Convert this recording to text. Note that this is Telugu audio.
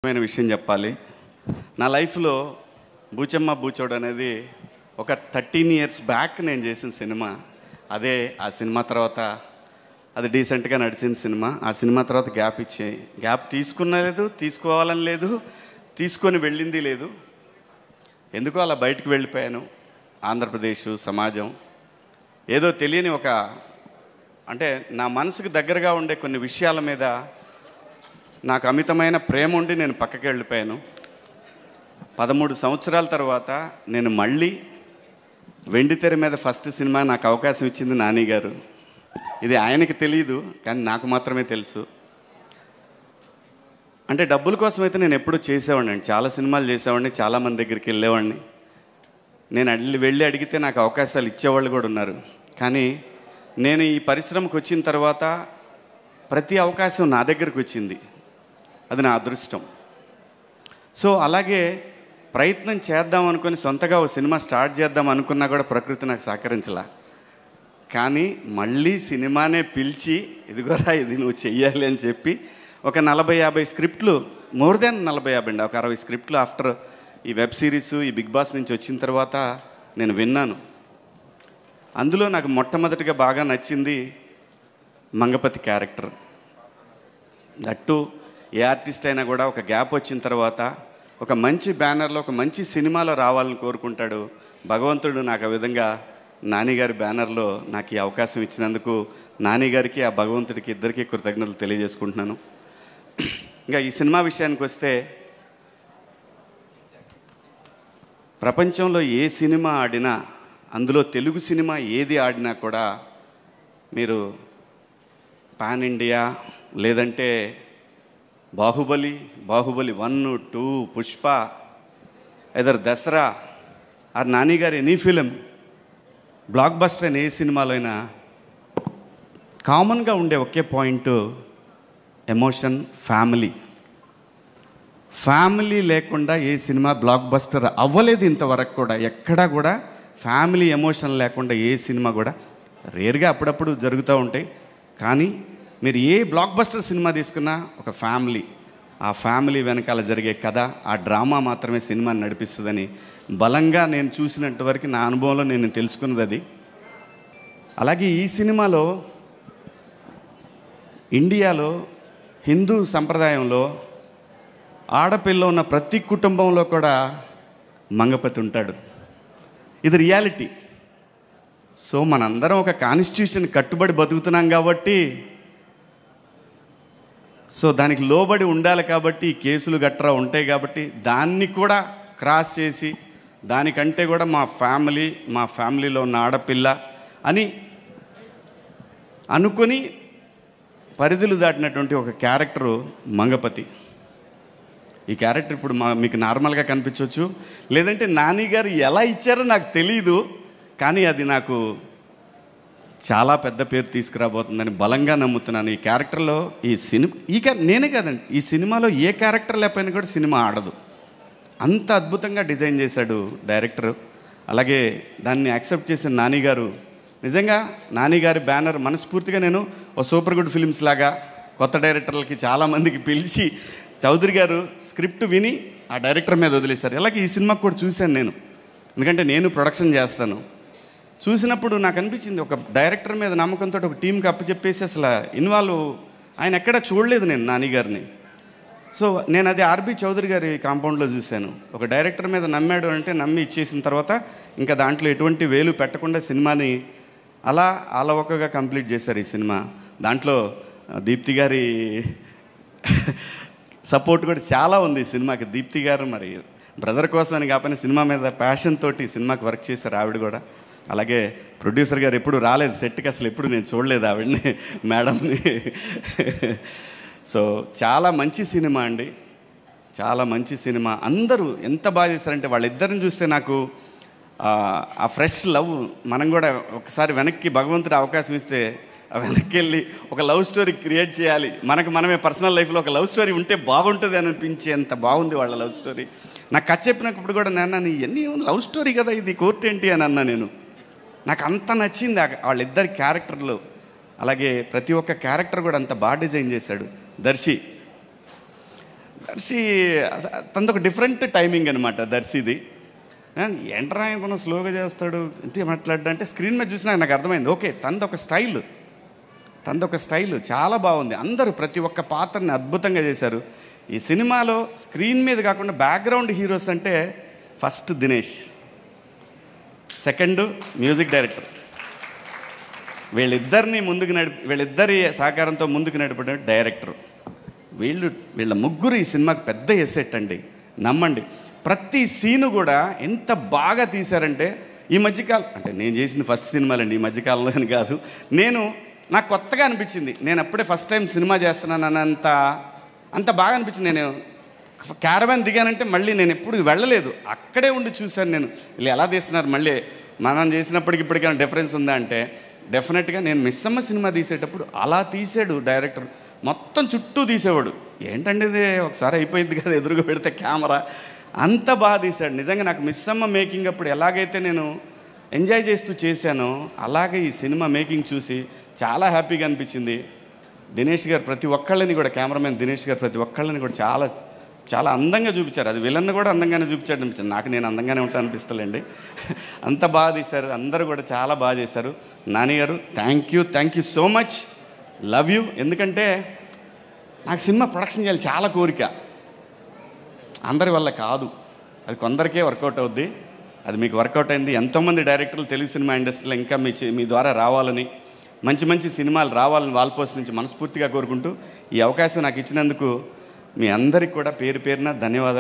విషయం చెప్పాలి. నా లైఫ్లో బూచమ్మ బూచోడు అనేది ఒక 13 years బ్యాక్ నేను చేసిన సినిమా. అదే ఆ సినిమా తర్వాత అది డీసెంట్గా నడిచిన సినిమా. ఆ సినిమా తర్వాత గ్యాప్ తీసుకున్న లేదు, తీసుకోవాలని లేదు, తీసుకొని వెళ్ళింది లేదు. ఎందుకో అలా బయటకు వెళ్ళిపోయాను. ఆంధ్రప్రదేశ్ సమాజం ఏదో తెలియని అంటే నా మనసుకు దగ్గరగా ఉండే కొన్ని విషయాల మీద నాకు అమితమైన ప్రేమ ఉండి నేను పక్కకి వెళ్ళిపోయాను. 13 సంవత్సరాల తర్వాత నేను మళ్ళీ వెండితెర మీద ఫస్ట్ సినిమా నాకు అవకాశం ఇచ్చింది నాని గారు. ఇది ఆయనకి తెలియదు, కానీ నాకు మాత్రమే తెలుసు. అంటే డబ్బుల కోసం అయితే నేను ఎప్పుడూ చేసేవాడిని అండి. చాలా సినిమాలు చేసేవాడిని, చాలామంది దగ్గరికి వెళ్ళేవాడిని. నేను వెళ్ళి అడిగితే నాకు అవకాశాలు ఇచ్చేవాళ్ళు కూడా ఉన్నారు. కానీ నేను ఈ పరిశ్రమకు వచ్చిన తర్వాత ప్రతి అవకాశం నా దగ్గరకు వచ్చింది. అది నా అదృష్టం. సో అలాగే ప్రయత్నం చేద్దాం అనుకుని సొంతగా ఒక సినిమా స్టార్ట్ చేద్దాం అనుకున్నా కూడా ప్రకృతి నాకు సహకరించలా. కానీ మళ్ళీ సినిమానే పిలిచి ఇదిగోరా ఇది నువ్వు చెయ్యాలి అని చెప్పి ఒక 40-50 స్క్రిప్ట్లు, మోర్ దాన్ 40-50 అండి, ఒక 60 స్క్రిప్ట్లు ఆఫ్టర్ ఈ వెబ్ సిరీస్ ఈ బిగ్ బాస్ నుంచి వచ్చిన తర్వాత నేను విన్నాను. అందులో నాకు మొట్టమొదటిగా బాగా నచ్చింది Mangapathi character. That A artist అయినా కూడా ఒక గ్యాప్ వచ్చిన తర్వాత ఒక మంచి బ్యానర్లో ఒక మంచి సినిమాలో రావాలని కోరుకుంటాడు. భగవంతుడు నాకు ఆ విధంగా నానిగారి బ్యానర్లో నాకు ఈ అవకాశం ఇచ్చినందుకు నానిగారికి ఆ భగవంతుడికి ఇద్దరికీ కృతజ్ఞతలు తెలియజేసుకుంటున్నాను. ఇంకా ఈ సినిమా విషయానికి వస్తే, ప్రపంచంలో ఏ సినిమా ఆడినా, అందులో తెలుగు సినిమా ఏది ఆడినా కూడా మీరు పాన్ ఇండియా లేదంటే బాహుబలి 1, 2, పుష్ప, ఎదర్ దసరా ఆర్ నాని గారి ఎనీ ఫిలిం, బ్లాక్ బస్టర్ అయిన ఏ సినిమాలో అయినా కామన్గా ఉండే ఒకే పాయింట్ ఎమోషన్, ఫ్యామిలీ లేకుండా ఏ సినిమా బ్లాక్ బస్టర్ అవ్వలేదు ఇంతవరకు కూడా. ఎక్కడా కూడా ఫ్యామిలీ ఎమోషన్ లేకుండా ఏ సినిమా కూడా, రేర్గా అప్పుడప్పుడు జరుగుతూ ఉంటాయి. కానీ మీరు ఏ బ్లాక్ బస్టర్ సినిమా తీసుకున్నా ఒక ఫ్యామిలీ, ఆ ఫ్యామిలీ వెనకాల జరిగే కథ, ఆ డ్రామా మాత్రమే సినిమాని నడిపిస్తుందని బలంగా నేను చూసినంత వరకు నా అనుభవంలో నేను తెలుసుకున్నది అది. అలాగే ఈ సినిమాలో ఇండియాలో హిందూ సంప్రదాయంలో ఆడపిల్ల ఉన్న ప్రతి కుటుంబంలో కూడా మంగపతి ఉంటాడు. ఇది రియాలిటీ. సో మనందరం ఒక కాన్స్టిట్యూషన్ కట్టుబడి బతుకుతున్నాం కాబట్టి, సో దానికి లోబడి ఉండాలి కాబట్టి కేసులు గట్రా ఉంటాయి కాబట్టి దాన్ని కూడా క్రాస్ చేసి దానికంటే కూడా మా ఫ్యామిలీలో ఉన్న ఆడపిల్ల అని అనుకొని పరిధులు దాటినటువంటి ఒక క్యారెక్టరు మంగపతి. ఈ క్యారెక్టర్ ఇప్పుడు మీకు నార్మల్గా కనిపించవచ్చు, లేదంటే నాని గారు ఎలా ఇచ్చారో నాకు తెలీదు, కానీ అది నాకు చాలా పెద్ద పేరు తీసుకురాబోతుందని బలంగా నమ్ముతున్నాను. ఈ క్యారెక్టర్లో నేనే కాదండి, ఈ సినిమాలో ఏ క్యారెక్టర్ లేకపోయినా కూడా సినిమా ఆడదు. అంత అద్భుతంగా డిజైన్ చేశాడు డైరెక్టర్. అలాగే దాన్ని యాక్సెప్ట్ చేసిన నాని గారు, నిజంగా నాని గారి బ్యానర్ మనస్ఫూర్తిగా నేను ఓ సూపర్ గుడ్ ఫిలిమ్స్ లాగా కొత్త డైరెక్టర్లకి చాలామందికి పిలిచి చౌదరి గారు స్క్రిప్ట్ విని ఆ డైరెక్టర్ మీద వదిలేశారు. అలాగే ఈ సినిమాకి కూడా చూశాను నేను, ఎందుకంటే నేను ప్రొడక్షన్ చేస్తాను. చూసినప్పుడు నాకు అనిపించింది, ఒక డైరెక్టర్ మీద నమ్మకంతో ఒక టీంకి అప్పచెప్పేసి అసలు ఆయన ఎక్కడా చూడలేదు నేను నాని గారిని. సో నేను అది ఆర్బి చౌదరి గారి కాంపౌండ్లో చూశాను. ఒక డైరెక్టర్ మీద నమ్మాడు అంటే నమ్మి ఇచ్చేసిన తర్వాత ఇంకా దాంట్లో ఎటువంటి వేలు పెట్టకుండా సినిమాని అలా అలవకగా కంప్లీట్ చేశారు ఈ సినిమా. దాంట్లో దీప్తి గారి సపోర్ట్ కూడా చాలా ఉంది ఈ సినిమాకి. దీప్తి గారు మరి బ్రదర్ కోసం అని కాకపోయినా సినిమా మీద ప్యాషన్ తోటి సినిమాకి వర్క్ చేశారు ఆవిడ కూడా. అలాగే ప్రొడ్యూసర్ గారు ఎప్పుడు రాలేదు సెట్కి, అసలు ఎప్పుడు నేను చూడలేదు ఆవిడని, మేడంని. సో చాలా మంచి సినిమా అండి, చాలా మంచి సినిమా. అందరూ ఎంత బాగా చేశారంటే వాళ్ళిద్దరిని చూస్తే నాకు ఆ ఫ్రెష్ లవ్, మనం కూడా ఒకసారి వెనక్కి భగవంతుడు అవకాశం ఇస్తే వెనక్కి వెళ్ళి ఒక లవ్ స్టోరీ క్రియేట్ చేయాలి, మనమే పర్సనల్ లైఫ్లో ఒక లవ్ స్టోరీ ఉంటే బాగుంటుంది అని అనిపించేంత బాగుంది వాళ్ళ లవ్ స్టోరీ. నాకు కథ చెప్పినప్పుడు కూడా నీ ఎన్ని లవ్ స్టోరీ కదా ఇది, కోర్టు ఏంటి అని అన్నా నేను. నాకు అంత నచ్చింది వాళ్ళిద్దరి క్యారెక్టర్లు. అలాగే ప్రతి ఒక్క క్యారెక్టర్ కూడా అంత బాగా డిజైన్ చేశాడు దర్శి. దర్శి తనది ఒక డిఫరెంట్ టైమింగ్ అనమాట దర్శిది. ఎంటరా తను స్లోగా చేస్తాడు అంటే మాట్లాడడం అంటే స్క్రీన్ మీద చూసినా నాకు అర్థమైంది. ఓకే, తనదొక స్టైల్ చాలా బాగుంది. అందరూ ప్రతి ఒక్క పాత్రని అద్భుతంగా చేశారు. ఈ సినిమాలో స్క్రీన్ మీద కాకుండా బ్యాక్గ్రౌండ్ హీరోస్ అంటే first Dinesh, second music director. వీళ్ళిద్దరి సహకారంతో ముందుకు నడిపే డైరెక్టర్. వీళ్ళ ముగ్గురు ఈ సినిమాకి పెద్ద ఎసెట్ అండి, నమ్మండి. ప్రతి సీను కూడా ఎంత బాగా తీశారంటే ఈ మధ్యకాలం అంటే నేను చేసింది ఫస్ట్ సినిమాలండి, ఈ మధ్యకాలంలో అని కాదు. నాకు కొత్తగా అనిపించింది. నేను అప్పుడే ఫస్ట్ టైం సినిమా చేస్తున్నాను అంత బాగా అనిపించింది. నేను క్యారవాన్ దిగానంటే మళ్ళీ నేను ఎప్పుడు వెళ్ళలేదు, అక్కడే ఉండి చూశాను. నేను వీళ్ళు ఎలా తీస్తున్నారు, మళ్ళీ మనం చేసినప్పటికి ఇప్పటికైనా డిఫరెన్స్ ఉందా అంటే డెఫినెట్గా. నేను మిస్సమ్మ సినిమా తీసేటప్పుడు అలా తీసాడు డైరెక్టర్, మొత్తం చుట్టూ తీసేవాడు. ఏంటంటే ఇది ఒకసారి అయిపోయింది కదా ఎదురుగా పెడితే కెమెరా, అంత బాగా తీశాడు. నిజంగా నాకు మిస్సమ్మ మేకింగ్ అప్పుడు ఎలాగైతే నేను ఎంజాయ్ చేస్తూ చేశానో అలాగే ఈ సినిమా మేకింగ్ చూసి చాలా హ్యాపీగా అనిపించింది. దినేష్ గారు ప్రతి ఒక్కళ్ళని కూడా, కెమెరామెన్ దినేష్ గారు ప్రతి ఒక్కళ్ళని కూడా చాలా చాలా అందంగా చూపించారు. అది విలన్ కూడా అందంగానే చూపించాడు అనిపించింది నాకు. నేను అందంగానే ఉంటాను అనిపిస్తలేండి. అంత బాగా తీశారు, అందరూ కూడా చాలా బాగా చేశారు. నాని గారు thank you so much, love you. ఎందుకంటే నాకు సినిమా ప్రొడక్షన్ చేయాలి చాలా కోరిక, అందరి వల్ల కాదు, అది కొందరికే వర్కౌట్ అవుద్ది. అది మీకు వర్కౌట్ అయింది. ఎంతోమంది డైరెక్టర్లు తెలుగు సినిమా ఇండస్ట్రీలో ఇంకా మీ ద్వారా రావాలని, మంచి సినిమాలు రావాలని వాల్పోస్ట్ నుంచి మనస్ఫూర్తిగా కోరుకుంటూ ఈ అవకాశం నాకు ఇచ్చినందుకు మీ అందరికీ కూడా పేరు పేరున ధన్యవాదాలు.